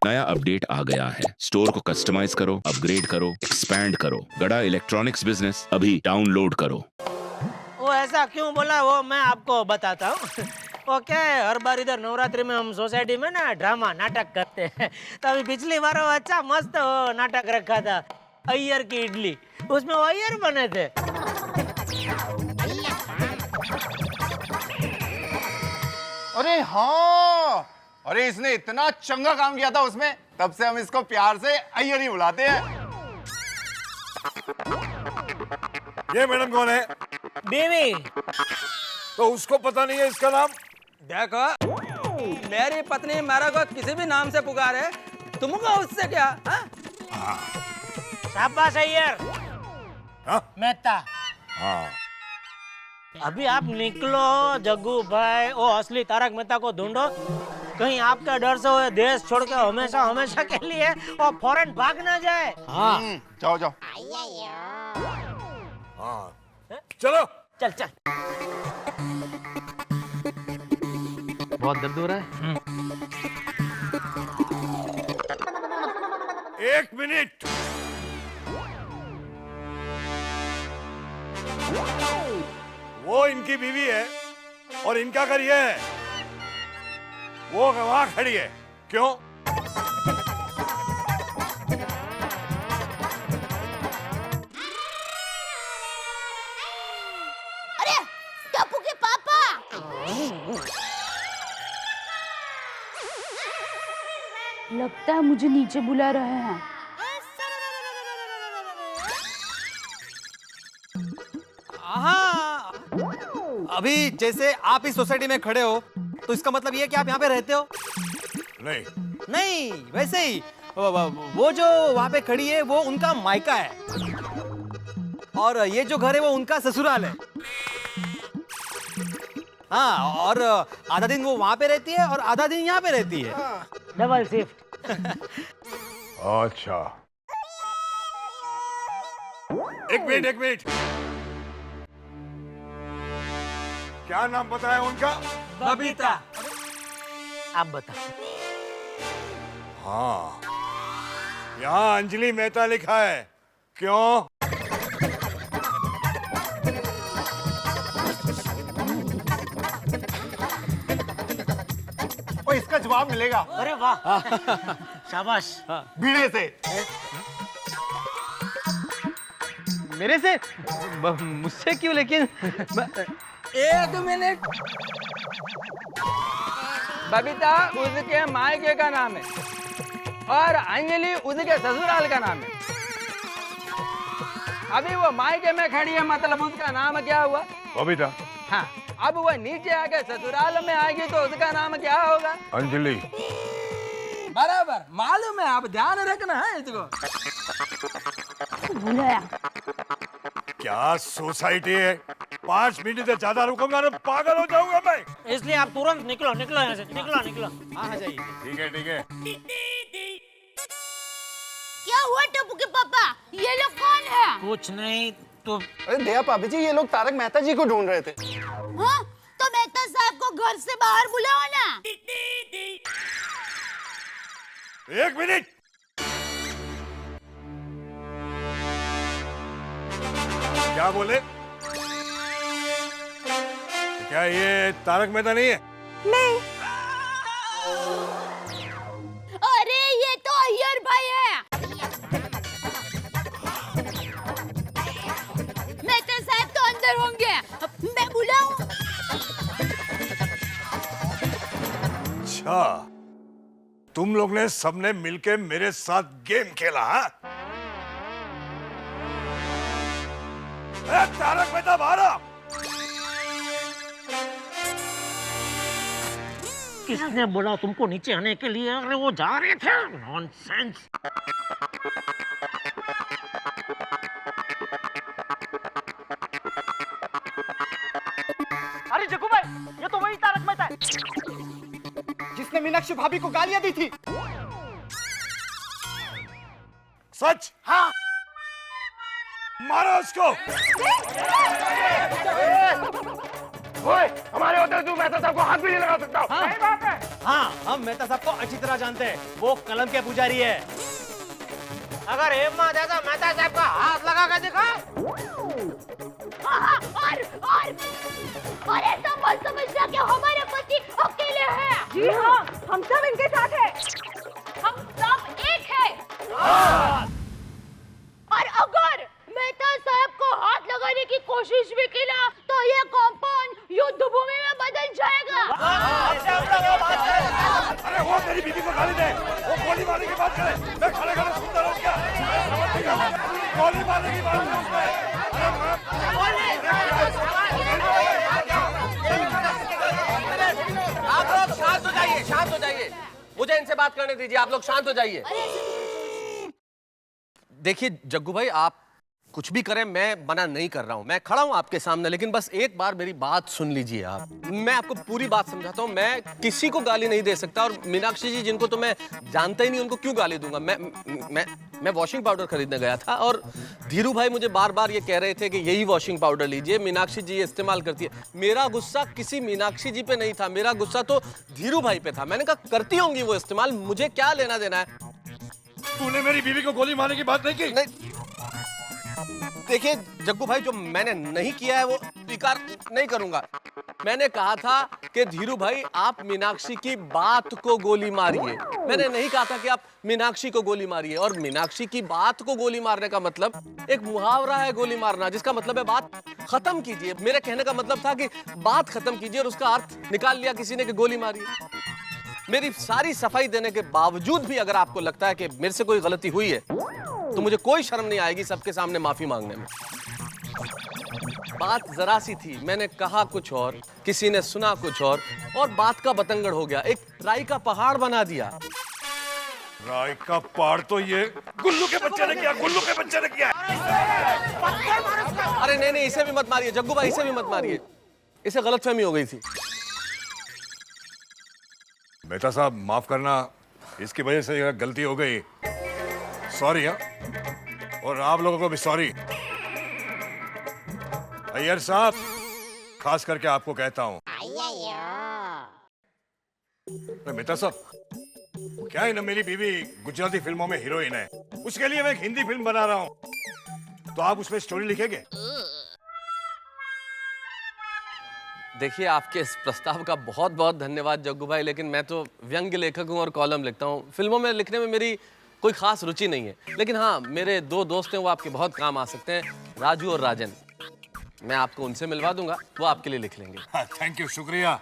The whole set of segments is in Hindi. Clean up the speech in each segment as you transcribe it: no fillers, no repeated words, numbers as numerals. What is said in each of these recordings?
नया अपडेट आ गया है। स्टोर को कस्टमाइज करो, अपग्रेड करो, एक्सपैंड करो। गड़ा इलेक्ट्रॉनिक्स बिजनेस अभी डाउनलोड करो। वो ऐसा क्यों बोला वो मैं आपको बताता हूँ। ओके, हर बार इधर नवरात्रि में हम सोसाइटी में ना ड्रामा नाटक करते हैं। तो अभी पिछली बार वो अच्छा मस्त वो नाटक रखा था, अय्यर की इडली। उसमें वो अय्यर बने थे। अरे हाँ, अरे इसने इतना चंगा काम किया था उसमें, तब से हम इसको प्यार से अय्यर ही बुलाते हैं। ये मैडम कौन है? बीवी। तो उसको पता नहीं है इसका नाम? देखो, मेरी पत्नी मेरे को किसी भी नाम से पुकारे, तुमको उससे क्या? हाँ? शाबाश अय्यर। हाँ? मेहता। हाँ। अभी आप निकलो जग्गू भाई, वो असली तारक मेहता को ढूंढो। कहीं आपका डर से वो देश छोड़ के हमेशा हमेशा के लिए वो फॉरेन भाग ना जाए। हाँ जाओ जाओ। हाँ। चलो। चल चल। बहुत दर्द हो रहा है। 1 मिनट। वो इनकी बीवी है और इनका घर ये है। वो वहां खड़ी है। क्यों? अरे टप्पू के पापा! लगता है मुझे नीचे बुला रहे हैं। हाँ, अभी जैसे आप इस सोसाइटी में खड़े हो, तो इसका मतलब ये है कि आप यहाँ पे रहते हो? नहीं। नहीं, वैसे ही वो जो वहाँ पे खड़ी है वो उनका मायका है, और ये जो घर है वो उनका ससुराल है। हाँ, और आधा दिन वो वहाँ पे रहती है और आधा दिन यहाँ पे रहती है। Double shift. अच्छा। एक मिनट। क्या नाम बताया उनका? बबीता। आप बताओ। हाँ, यहाँ अंजलि मेहता लिखा है। क्यों? और इसका जवाब मिलेगा। अरे वाह, शाबाश। बीड़े से। मेरे से? मुझसे क्यों? लेकिन एक मिनट। बबीता उसके मायके का नाम है और अंजलि उसके ससुराल का नाम है। अभी वो मायके में खड़ी है, मतलब उसका नाम क्या हुआ? बबीता। हाँ, अब वो नीचे आके ससुराल में आएगी तो उसका नाम क्या होगा? अंजलि। बराबर, मालूम है, आप ध्यान रखना है इसको। बुलाया। क्या सोसाइटी है? 5 मिनट से ज्यादा रुकूंगा तो पागल हो जाऊंगा मैं। इसलिए आप तुरंत निकलो यहाँ से। निकलो। हाँ जाइए। ठीक है। क्या हुआ टप्पू के पापा? ये लोग कौन है? कुछ नहीं तो। अरे दया भाभी जी, ये लोग तारक मेहता जी को ढूंढ रहे थे। हाँ? तो मेहता साहब को घर से बाहर बुलाओ ना। 1 मिनट। क्या बोले? क्या ये तारक मेहता नहीं है? नहीं। अरे ये तो अय्यर भाई है। मेहता साहब तो अंदर होंगे, मैं बुलाऊं? अच्छा, तुम लोग ने सबने मिलके मेरे साथ गेम खेला, हाँ? तारक मेहता बाहर आओ। किसने बोला तुमको नीचे आने के लिए? अरे वो जा रहे थे। नॉनसेंस। अरे जग्गू भाई, ये तो वही तारक मेहता है जिसने मीनाक्षी भाभी को गालियां दी थी। सच? हाँ। मारो उसको। ओए, हमारे होते तू मेहता साहब को हाथ भी नहीं लगा सकता। हाँ। सही बात है। हाँ, हम मेहता साहब को अच्छी तरह जानते हैं। वो कलम के पुजारी है। अगर हिम्मत है तो मेहता साहब का हाथ लगा के दिखाओ। और ऐसा मत समझना कि हमारे पति अकेले हैं। जी हाँ, हम सब इनके साथ हैं। हम सब एक हैं। और अगर मेहता साहब को हाथ लगाने की कोशिश भी की ना, तो ये कॉम्पाउंड युद्ध भूमि में बदल जाएगा। अरे वो मेरी बीवी को गाली दे, वो गोली मारने की बात करे, मैं खड़े खड़े सुनता रहूं क्या? गोली मारने की बात है उसमें। आप लोग शांत हो जाइए, शांत हो जाइए। मुझे इनसे बात करने दीजिए, आप लोग शांत हो जाइए। देखिए जग्गू भाई, आप कुछ भी करें, मैं मना नहीं कर रहा हूं। मैं खड़ा हूं आपके सामने, लेकिन बस एक बार मेरी बात सुन लीजिए आप। मैं आपको पूरी बात समझाता हूं। मैं किसी को गाली नहीं दे सकता, और मीनाक्षी जी जिनको तो मैं जानता ही नहीं, उनको क्यों गाली दूंगा? मैं वॉशिंग पाउडर खरीदने गया था, और धीरू भाई मुझे बार बार ये कह रहे थे कि यही वॉशिंग पाउडर लीजिए, मीनाक्षी जी ये इस्तेमाल करती है। मेरा गुस्सा किसी मीनाक्षी जी पे नहीं था, मेरा गुस्सा तो धीरू भाई पे था। मैंने कहा करती होंगी वो इस्तेमाल, मुझे क्या लेना देना है। तूने मेरी बीवी को गोली मारने की बात नहीं की? नहीं, देखिए जग्गू भाई, जो मैंने नहीं किया है वो स्वीकार नहीं करूंगा। मैंने कहा था कि धीरू भाई आप मीनाक्षी की बात को गोली मारिए, मैंने नहीं कहा था कि आप मीनाक्षी को गोली मारिए। और मीनाक्षी की बात को गोली मारने का मतलब एक मुहावरा है, गोली मारना, जिसका मतलब है बात खत्म कीजिए। मेरे कहने का मतलब था कि बात खत्म कीजिए, और उसका अर्थ निकाल लिया किसी ने कि गोली मारिए। मेरी सारी सफाई देने के बावजूद भी अगर आपको लगता है कि मेरे से कोई गलती हुई है, तो मुझे कोई शर्म नहीं आएगी सबके सामने माफी मांगने में। बात जरा सी थी, मैंने कहा कुछ और, किसी ने सुना कुछ और बात का बतंगड़ हो गया, एक राई का पहाड़ बना दिया। राय का पहाड़ तो ये गुल्लू के बच्चे ने किया, गुल्लू के बच्चे ने किया। अरे नहीं नहीं, इसे भी मत मारिए जग्गू भाई, इसे भी मत मारिए, इसे गलतफहमी हो गई थी। मेहता साहब माफ करना, इसकी वजह से यह गलती हो गई, सॉरी। और आप लोगों को भी सॉरी। अय्यर साहब, खास करके आपको कहता हूं। मेहता साहब, क्या है ना, मेरी बीवी गुजराती फिल्मों में हीरोइन है, उसके लिए मैं एक हिंदी फिल्म बना रहा हूं, तो आप उसमें स्टोरी लिखेंगे? देखिए आपके इस प्रस्ताव का बहुत बहुत धन्यवाद जग्गू भाई, लेकिन मैं तो व्यंग्य लेखक हूं और कॉलम लिखता हूं। फिल्मों में लिखने में मेरी कोई खास रुचि नहीं है, लेकिन हाँ, मेरे दो दोस्त हैं, वो आपके बहुत काम आ सकते हैं, राजू और राजन। मैं आपको उनसे मिलवा दूंगा, वो आपके लिए लिख लेंगे। हाँ, थैंक यू, शुक्रिया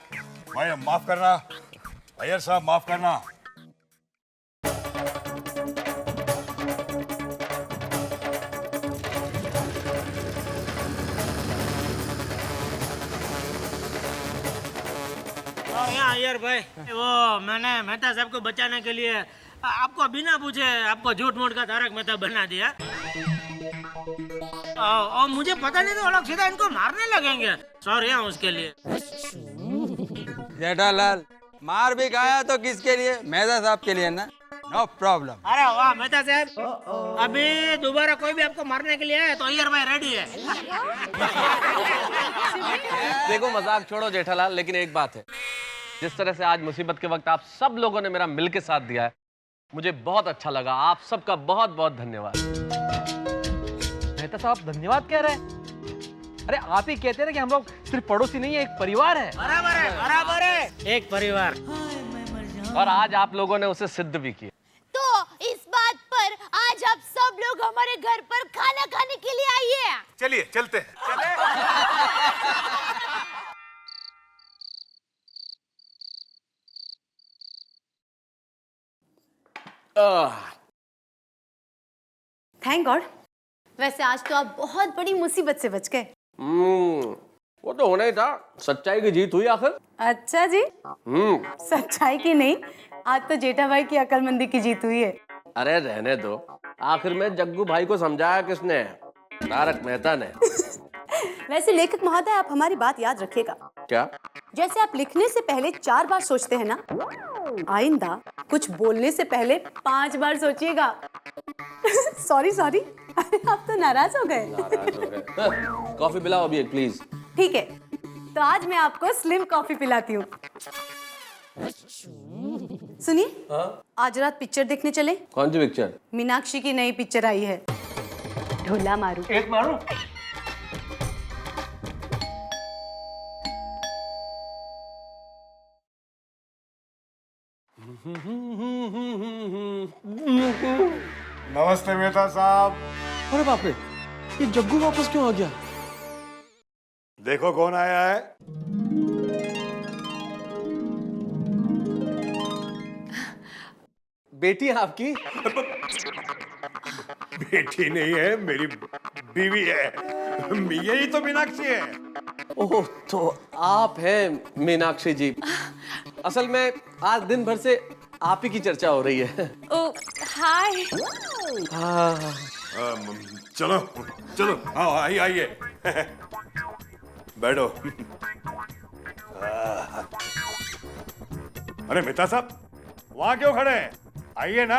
भाई। माफ करना अय्यर साहब, माफ करना। यार भाई, वो मैंने मेहता साहब को बचाने के लिए आपको बिना पूछे आपको झूठ मूठ का तारक मेहता बना दिया। और मुझे पता नहीं था, वो लोग सीधा इनको मारने लगेंगे। सॉरी उसके लिए। जेठालाल, मार भी खाया तो किसके लिए? मेहता साहब के लिए ना, नो प्रॉब्लम। अरे वाह मेहता साहब, अभी दोबारा कोई भी आपको मारने के लिए आए तो अय्यर भाई रेडी है। देखो मजाक छोड़ो जेठालाल, लेकिन एक बात है, जिस तरह से आज मुसीबत के वक्त आप सब लोगों ने मेरा मिल के साथ दिया है, मुझे बहुत अच्छा लगा। आप सबका बहुत बहुत धन्यवाद। मेहता साहब धन्यवाद कह रहे हैं? अरे आप ही कहते हैं ना कि हम लोग सिर्फ पड़ोसी नहीं है, एक परिवार है। बराबर है, बराबर है, एक परिवार। और आज आप लोगों ने उसे सिद्ध भी किया। तो इस बात पर आज आप सब लोग हमारे घर पर खाना खाने के लिए आइए। चलिए चलते हैं। Thank God. वैसे आज तो आप बहुत बड़ी मुसीबत से बच गए। वो तो होना ही था, सच्चाई की जीत हुई आखिर। अच्छा जी, सच्चाई की नहीं, आज तो जेठा भाई की अकलमंदी की जीत हुई है। अरे रहने दो, आखिर में जग्गू भाई को समझाया किसने? तारक मेहता ने। वैसे लेखक महोदय, आप हमारी बात याद रखिएगा। क्या? जैसे आप लिखने से पहले 4 बार सोचते हैं ना, आइंदा कुछ बोलने से पहले 5 बार सोचिएगा। सॉरी सॉरी, आप तो नाराज हो गए। कॉफी पिलाओ अभी एक प्लीज। ठीक है, तो आज मैं आपको स्लिम कॉफी पिलाती हूँ। सुनिए, आज रात पिक्चर देखने चले? कौन सी पिक्चर? मीनाक्षी की नई पिक्चर आई है, ढोला मारू। एक मारू। नमस्ते मेहता साहब। अरे बाप रे, ये जग्गू वापस क्यों आ गया? देखो कौन आया है। बेटी है आपकी? बेटी नहीं है, मेरी बीवी है। यही तो मीनाक्षी है। ओह, तो आप हैं मीनाक्षी जी। असल में आज दिन भर से आप ही की चर्चा हो रही है। ओ हाय। चलो चलो, आओ, आइए आइए। बैठो। अरे मेहता साहब, वहां क्यों खड़े हैं? आइए ना।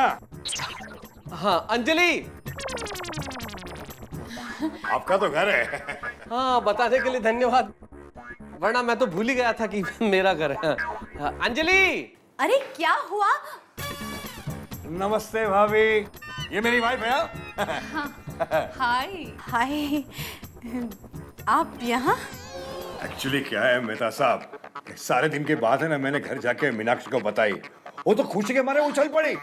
हाँ, अंजलि। आपका तो घर है। हाँ, बताने के लिए धन्यवाद, वरना मैं तो भूल ही गया था कि मेरा घर है। अंजलि। अरे क्या हुआ? नमस्ते भाभी, ये मेरी वाइफ है। हाय हाय, आप यहाँ? एक्चुअली क्या है मेहता साहब, सारे दिन के बाद है ना, मैंने घर जाके मीनाक्षी को बताई। वो तो खुशी के मारे उछल पड़ी।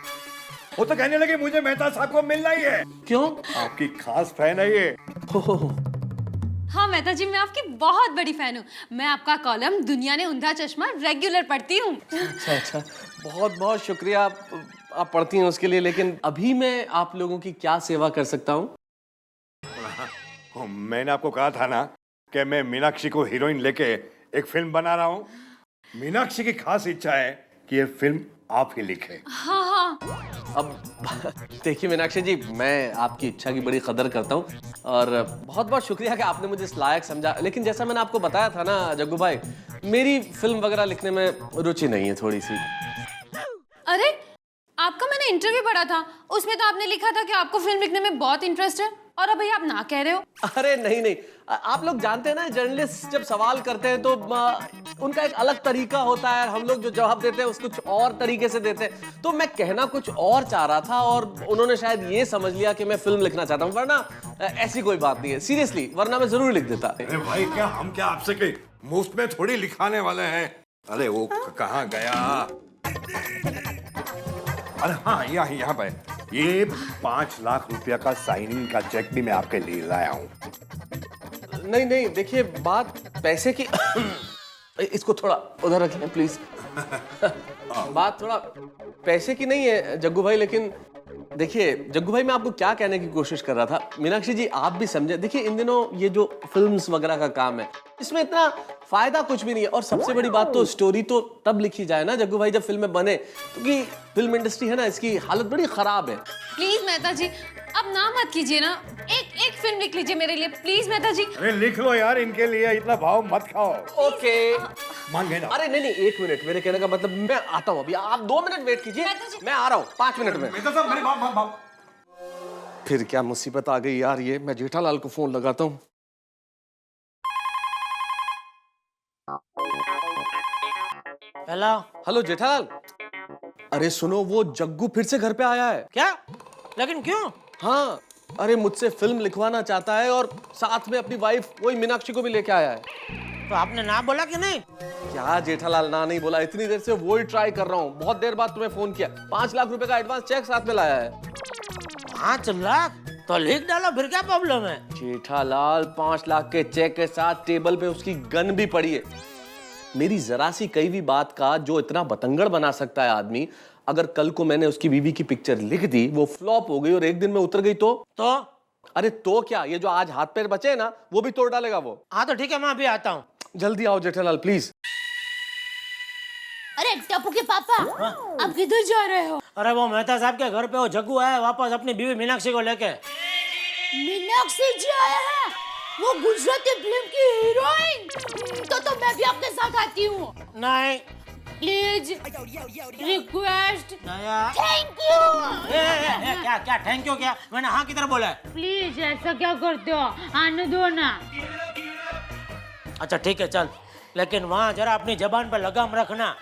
वो तो कहने लगी मुझे मेहता साहब को मिलना ही है। क्यों? आपकी खास फैन है ये। हाँ मेहता जी, मैं आपकी बहुत बड़ी फैन हूँ। मैं आपका कॉलम दुनिया ने उंधा चश्मा रेगुलर पढ़ती हूँ। अच्छा अच्छा, बहुत बहुत शुक्रिया आप पढ़ती हैं उसके लिए। लेकिन अभी मैं आप लोगों की क्या सेवा कर सकता हूँ? मैंने आपको कहा था ना कि मैं मीनाक्षी को हीरोइन लेके एक फिल्म बना रहा हूँ। मीनाक्षी की खास इच्छा है कि ये फिल्म आप ही लिखे। हाँ हाँ। अब देखिए मीनाक्षी जी, मैं आपकी इच्छा की बड़ी कदर करता हूँ और बहुत बहुत शुक्रिया कि आपने मुझे इस लायक समझा। लेकिन जैसा मैंने आपको बताया था ना जग्गू भाई, मेरी फिल्म वगैरह लिखने में रुचि नहीं है थोड़ी सी। अरे आपका मैंने इंटरव्यू पढ़ा था, उसमें तो आपने लिखा था कि आपको फिल्म लिखने में बहुत इंटरेस्ट है, और अभी आप ना कह रहे हो। अरे नहीं नहीं, आप लोग जानते हैं ना, जर्नलिस्ट जब सवाल करते हैं तो उनका एक अलग तरीका होता है, हम लोग जो जवाब देते हैं उसको कुछ और तरीके से देते हैं। तो मैं कहना कुछ और चाह रहा था और उन्होंने शायद ये समझ लिया कि मैं फिल्म लिखना चाहता हूँ, वरना ऐसी कोई बात नहीं है, सीरियसली, वरना मैं जरूर लिख देता। अरे भाई, क्या हम क्या आपसे कोई मुफ्त में थोड़ी लिखाने वाले हैं। अरे वो कहाँ गया? अरे हाँ, यहाँ पे ये 5 लाख रुपया का साइनिंग का चेक भी मैं आपके लिए लाया हूँ। नहीं नहीं, देखिए बात पैसे की इसको थोड़ा उधर रखिए प्लीज। बात थोड़ा पैसे की नहीं है जग्गू भाई, लेकिन देखिए जग्गू भाई, मैं आपको क्या कहने की कोशिश कर रहा था, मीनाक्षी जी आप भी समझे। देखिए इन दिनों ये जो फिल्म्स वगैरह का काम है, इसमें इतना फायदा कुछ भी नहीं है। और सबसे बड़ी बात तो स्टोरी तो तब लिखी जाए ना जग्गू भाई जब फिल्में बने, क्योंकि फिल्म इंडस्ट्री है ना, इसकी हालत बड़ी खराब है। प्लीज मेहता जी, अब ना मत कीजिए ना, एक फिल्म लिख लीजिए मेरे लिए प्लीज मेहता जी। अरे लिख लो यार, इनके लिए इतना भाव मत खाओ। ओके, मान गए ना? अरे नहीं नहीं, 1 मिनट, मेरे कहने का मतलब मैं आता हूँ अभी, आप 2 मिनट वेट कीजिए, मैं आ रहा हूँ 5 मिनट में। मेहता साहब, मेरी बात। फिर क्या मुसीबत आ गई यार, ये मैं जेठालाल को फोन लगाता हूँ। हेलो। हेलो जेठालाल, अरे सुनो, वो जग्गू फिर से घर पे आया है। क्या? लेकिन क्यों? हाँ, अरे मुझसे फिल्म लिखवाना चाहता है और साथ में अपनी वाइफ वही मीनाक्षी को भी लेके आया है। तो आपने ना बोला कि नहीं? क्या जेठालाल, ना नहीं बोला, इतनी देर से वो ही ट्राई कर रहा हूँ, बहुत देर बाद तुम्हें फोन किया। 5 लाख रुपए का एडवांस चेक साथ में लाया है। 5 लाख? तो लिख डालो, फिर क्या प्रॉब्लम है? जेठालाल, 5 लाख के चेक के साथ टेबल पे उसकी गन भी पड़ी है। मेरी जरा सी कई भी बात का जो इतना बतंगड़ बना सकता है आदमी, अगर कल को मैंने उसकी बीवी की पिक्चर लिख दी, वो फ्लॉप हो गई और एक दिन में उतर गई तो? अरे तो क्या, ये जो आज हाथ पैर बचे हैं ना, वो भी तोड़ डालेगा वो। हाँ तो ठीक है, मैं अभी आता हूँ। जल्दी आओ जेठालाल प्लीज। अरे टप्पू के पापा, आप किधर जा रहे हो? अरे वो मेहता साहब के घर पे वो जग्गू आया वापस अपनी बीवी मीनाक्षी को लेके। मीनाक्षी जी आया है, वो गुजराती फिल्म की हीरोइन। तो मैं भी आपके साथ आती हूँ। नहीं प्लीज, रिक्वेस्ट, थैंक यू। क्या थैंक यू? क्या मैंने हाँ की तरह बोला है? प्लीज ऐसा क्या करते हो, आने दो ना। अच्छा ठीक है, चल लेकिन वहाँ जरा अपनी जबान पर लगाम रखना।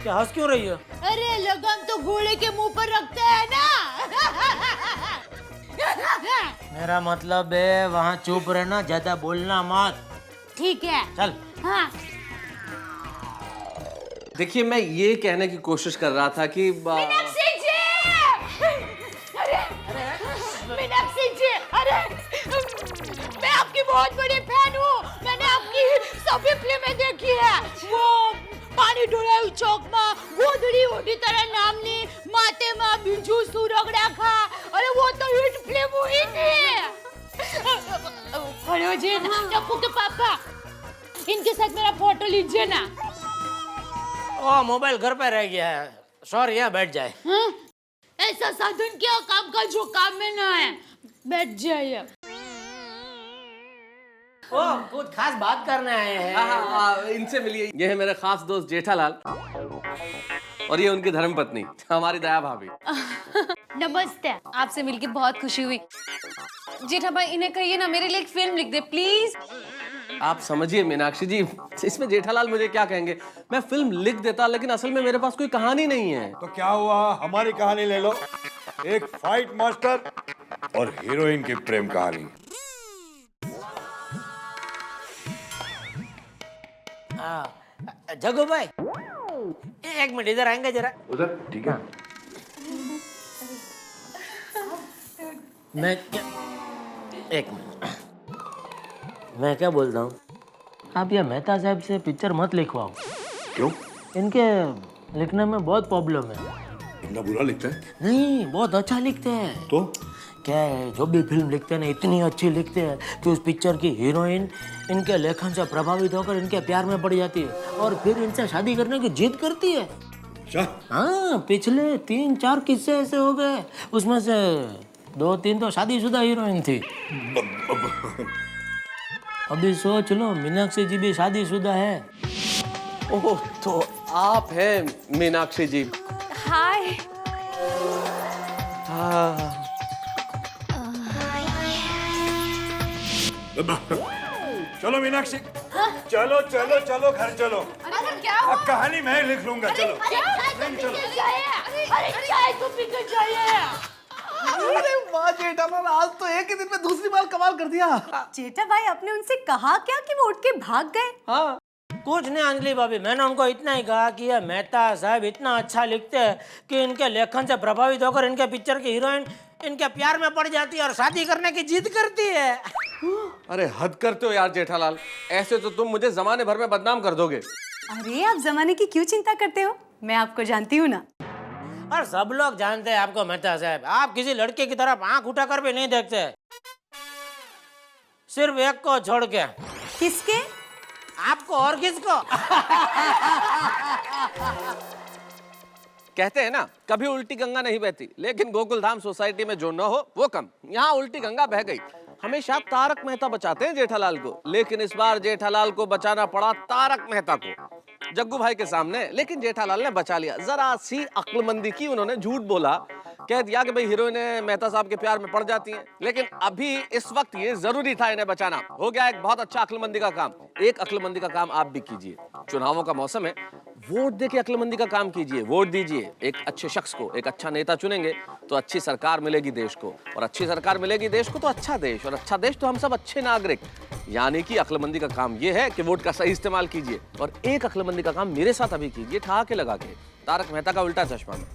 क्या हंस क्यों रही हो? अरे लगाम तो घोड़े के मुंह पर रखते हैं ना। मेरा मतलब है वहाँ चुप रहना, ज्यादा बोलना मत। ठीक है। चल। हाँ। देखिए मैं ये कहने की कोशिश कर रहा था कि मीनाक्षी जी! अरे मीनाक्षी जी, अरे मैं आपकी बहुत बड़ी फैन हूँ। मैंने आपकी सभी फिल्में देखी है। वो पानी ढोळाયું चौकમાં ગોદડી ઓઢી તારા નામની માટેમાં બીજું સુરગડા ખા। અરે वो तो हिट फिल्म हुई थी। अरे जी टप्पू के पापा, इनके साथ मेरा फोटो लीजिए ना। ओ मोबाइल घर पे रह गया है। सॉरी, यहाँ बैठ जाए। हाँ? ऐसा साधन क्या काम का जो काम में ना है। बैठ जाइए। ओ कुछ खास बात करने आए हैं। इनसे मिलिए। ये है मेरे खास दोस्त जेठालाल और ये उनकी धर्मपत्नी हमारी दया भाभी। नमस्ते। आपसे मिलके बहुत खुशी हुई। जेठा भाई इन्हें कहिए ना मेरे लिए एक फिल्म लिख दे प्लीज। आप समझिए मीनाक्षी जी, इसमें जेठालाल मुझे क्या कहेंगे। मैं फिल्म लिख देता लेकिन असल में मेरे पास कोई कहानी नहीं है। तो क्या हुआ, हमारी कहानी ले लो। एक फाइट मास्टर और हीरोइन की प्रेम कहानी। जग्गू भाई एक मिनट इधर आएंगे जरा। उधर ठीक है। मैं क्या, एक मिनट, मैं क्या बोलता हूँ, आप ये मेहता साहब से पिक्चर मत लिखवाओ। क्यों? इनके लिखने में बहुत प्रॉब्लम है। इतना बुरा लिखता है? नहीं, बहुत अच्छा लिखते हैं। तो क्या है, जो भी फिल्म लिखते हैं ना इतनी अच्छी लिखते हैं कि उस पिक्चर की हीरोइन इनके लेखन से प्रभावित होकर इनके प्यार में पड़ जाती है और फिर इनसे शादी करने की जिद करती है। हाँ, पिछले 3-4 किस्से ऐसे हो गए, उसमें से 2-3 तो शादीशुदा हीरोइन थी। अभी सोच लो, मीनाक्षी जी भी शादीशुदा है। ओह, तो आप हैं मीनाक्षी जी। हाय। हाँ। चलो मीनाक्षी, चलो चलो चलो घर चलो। अरे क्या अब कहानी मैं लिख लूंगा। चलो अरे चाय तो पी कर जाइए। अरे वाह जेठालाल, आज तो एक ही दिन में दूसरी बार कमाल कर दिया। जेठा भाई आपने उनसे कहा क्या कि वो उठ के भाग गए? हाँ, कुछ नहीं अंजलि भाभी, मैंने उनको इतना ही कहा कि ये मेहता साहब इतना अच्छा लिखते हैं कि इनके लेखन से प्रभावित होकर इनके पिक्चर की हीरोइन इनके प्यार में पड़ जाती है और शादी करने की जिद करती है। अरे हद करते हो यार जेठालाल, ऐसे तो तुम मुझे जमाने भर में बदनाम कर दोगे। अरे आप जमाने की क्यों चिंता करते हो, मैं आपको जानती हूँ ना। और सब लोग जानते हैं आपको मेहता साहब, आप किसी लड़के की तरफ आंख उठाकर भी नहीं देखते, सिर्फ एक को छोड़ के। किसके? आपको और किसको? कहते हैं ना, कभी उल्टी गंगा नहीं बहती, लेकिन गोकुलधाम सोसाइटी में जो न हो वो कम। यहाँ उल्टी गंगा बह गई। हमेशा तारक मेहता बचाते हैं जेठालाल को, लेकिन इस बार जेठालाल को बचाना पड़ा तारक मेहता को जग्गू भाई के सामने। लेकिन जेठालाल ने बचा लिया। जरा सी अक्लमंदी की उन्होंने, झूठ बोला, कह दिया कि भाई हीरोइनें मेहता साहब के प्यार में पड़ जाती हैं। लेकिन अभी इस वक्त ये जरूरी था इन्हें बचाना। हो गया एक बहुत अच्छा अक्लमंदी का काम। एक अक्लमंदी का काम आप भी कीजिए। चुनावों का मौसम है, वोट देके अक्लमंदी का काम कीजिए। वोट दीजिए एक अच्छे शख्स को, एक अच्छा नेता चुनेंगे तो अच्छी सरकार मिलेगी देश को, और अच्छी सरकार मिलेगी देश को तो अच्छा देश, और अच्छा देश तो हम सब अच्छे नागरिक। यानी कि अक्लमंदी का काम ये है कि वोट का सही इस्तेमाल कीजिए। और एक अक्लमंदी का काम मेरे साथ अभी कीजिए, ठहाके लगा के, तारक मेहता का उल्टा चश्मा में।